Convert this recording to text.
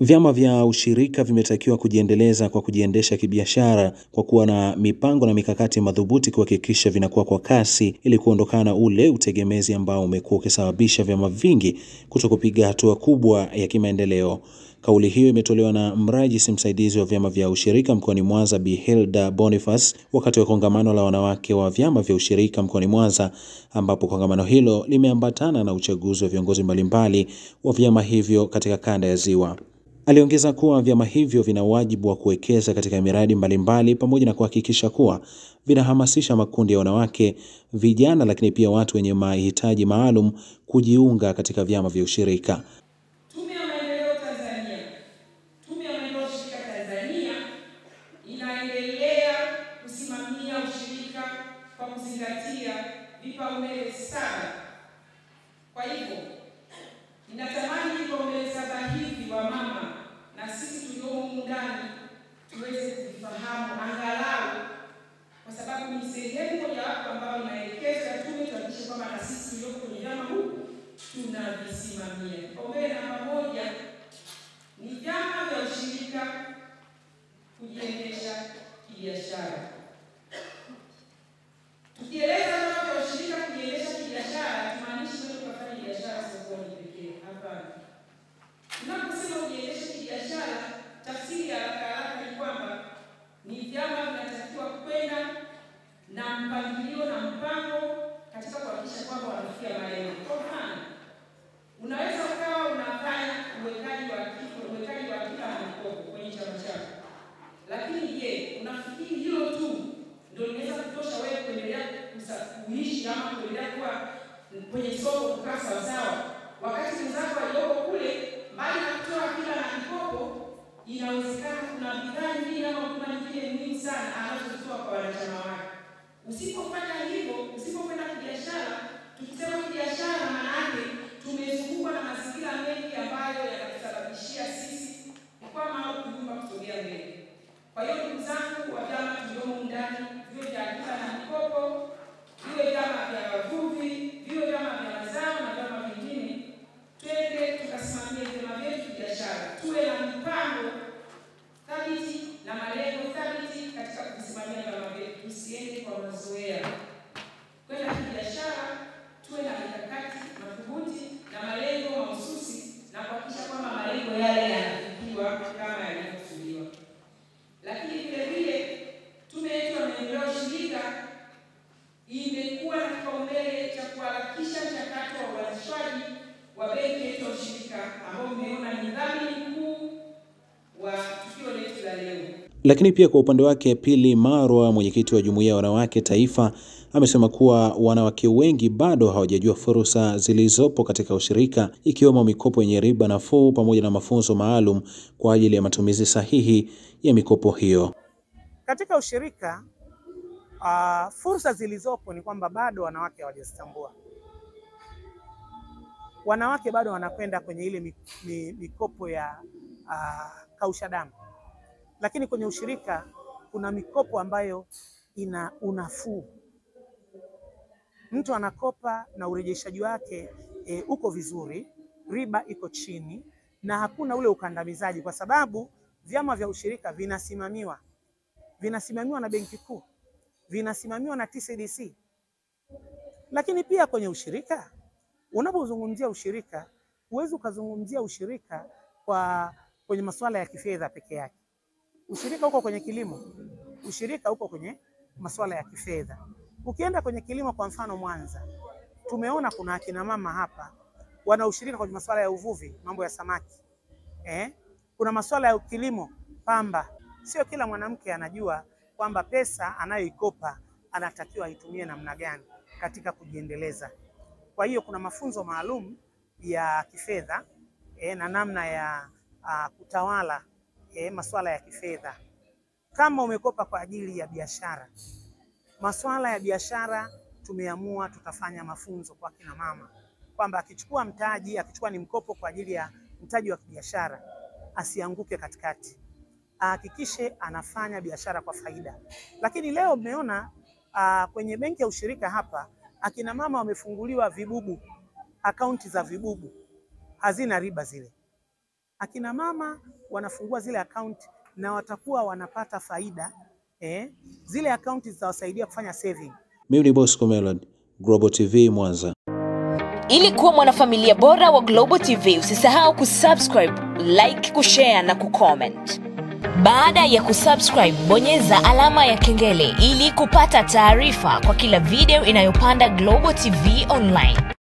Vyama vya ushirika vimetakiwa kujiendeleza kwa kujiendesha kibiashara kwa kuwa na mipango na mikakati madhubuti kuhakikisha vinakuwa kwa kasi ili kuondokana na ule utegemezi ambao umekuwa ukisababisha vyama vingi kutokupiga hatua kubwa ya kimaendeleo. Kauli hiyo imetolewa na mrajisi msaidizi wa vyama vya ushirika mkoani Mwanza, Bi Hilda Boniface, wakati wa kongamano la wanawake wa vyama vya ushirika mkoani Mwanza, ambapo kongamano hilo limeambatana na uchaguzi wa viongozi mbalimbali wa vyama hivyo katika kanda ya Ziwa. Aliongeza kuwa vyama hivyo vina wajibu wa kuwekeza katika miradi mbalimbali pamoja na kuhakikisha kuwa vinahamasisha makundi ya wanawake, vijana, lakini pia watu wenye mahitaji maalum kujiunga katika vyama vya ushirika. Tume ya Maendeleo Tanzania, Tume ya Maendeleo Ushirika Tanzania inaendelea kusimamia ushirika kwa kuzingatia vipaumbele 7. Kwa hivyo, ninatamani vipaumbele 7 hivi wa mama na sisi tuliomo ndani tuweze kuvifahamu angalau, kwa sababu ni sehemu mojawapo ambayo maelekezo ya tume tuhakikishe kwamba na sisi tulioko kwenye vyama huku tunavisimamia. Kipaumbele namba 1 ni vyama vya ushirika kujiendesha kibiashara. Tukieleza vyama vya ushirika kujiendesha kibiashara, tumaanishi wewe kufanya biashara sokoni pekee. Hapana. Tunaposema kujiendesha kibiashara, tafsiri ya haraka ni kwamba ni vyama vinatakiwa kwenda na mpangilio na mpango katika kuhakikisha kwamba wanafikia malengo. Kwa mfano, unaweza ukawa unafanya uwekaji wa akiba na mikopo kwenye chama chako, lakini je, unafikiri hilo tu ndio linaweza kutosha wewe kuendelea kuishi ama kuendelea kuwa kwenye soko kukaa sawasawa, wakati mwenzako aliyoko kule mbali na kutoa akiba na mikopo, inawezekana kuna bidhaa nyingine ama huduma nyingine muhimu sana anazotoa kwa wanachama wake. Usipofanya hivyo, usipokwenda kibiashara, tukisema kibiashara maana yake tumezungukwa na mazingira mengi ambayo yanatusababishia sisi kukwama au kuyumba kusogea mbele. Kwa hiyo ndugu zangu wa vyama tuliomo ndani, viwe vya akiba na mikopo, viwe vyama vya wavuvi, viwe vyama vya mazao na vyama vingine, twende tukasimamie vyama vyetu kibiashara. Tuwe na mipango thabiti na malengo thabiti katika kusimamia vyama vyetu. Tusiende kwa mazoea. Kwenda kibiashara, tuwe na mikakati madhubuti na malengo mahususi na kuhakikisha kwamba malengo yale yanafikiwa kama yalivyokusudiwa. Lakini vile vile tume yetu ya maendeleo ushirika imekuwa na kipaumbele cha kuharakisha mchakato wa uanzishwaji wa benki yetu ya ushirika ambao umeona ni dhamini kuu wa tukio letu la leo. Lakini pia kwa upande wake, Pili Marwa, mwenyekiti wa Jumuiya ya Wanawake Taifa, amesema kuwa wanawake wengi bado hawajajua fursa zilizopo katika ushirika, ikiwemo mikopo yenye riba nafuu pamoja na mafunzo maalum kwa ajili ya matumizi sahihi ya mikopo hiyo. Katika ushirika, fursa zilizopo ni kwamba bado wanawake hawajazitambua. Wanawake bado wanakwenda kwenye ile mikopo ya kausha damu. Lakini kwenye ushirika kuna mikopo ambayo ina unafuu. Mtu anakopa na urejeshaji wake uko vizuri, riba iko chini na hakuna ule ukandamizaji, kwa sababu vyama vya ushirika vinasimamiwa na Benki Kuu, vinasimamiwa na TCDC. Lakini pia kwenye ushirika, unapozungumzia ushirika, huwezi ukazungumzia ushirika kwenye masuala ya kifedha peke yake. Ushirika uko kwenye kilimo, ushirika uko kwenye masuala ya kifedha. Ukienda kwenye kilimo, kwa mfano Mwanza, tumeona kuna akina mama hapa wana ushirika kwenye masuala ya uvuvi, mambo ya samaki. Kuna masuala ya kilimo, pamba. Sio kila mwanamke anajua kwamba pesa anayoikopa anatakiwa aitumie namna gani katika kujiendeleza. Kwa hiyo kuna mafunzo maalum ya kifedha na namna ya kutawala masuala ya kifedha. Kama umekopa kwa ajili ya biashara, masuala ya biashara tumeamua tutafanya mafunzo kwa kina mama kwamba akichukua ni mkopo kwa ajili ya mtaji wa kibiashara, asianguke katikati, ahakikishe anafanya biashara kwa faida. Lakini leo mmeona kwenye benki ya ushirika hapa akina mama wamefunguliwa vibubu, akaunti za vibubu hazina riba zile. akina mama wanafungua zile account na watakuwa wanapata faida. Zile account zitawasaidia kufanya saving. Mimi ni Bosco Melody, Global TV Mwanza. Ili kuwa mwanafamilia bora wa Global TV, usisahau kusubscribe, like, kushare na kucomment. Baada ya kusubscribe, bonyeza alama ya kengele ili kupata taarifa kwa kila video inayopanda Global TV Online.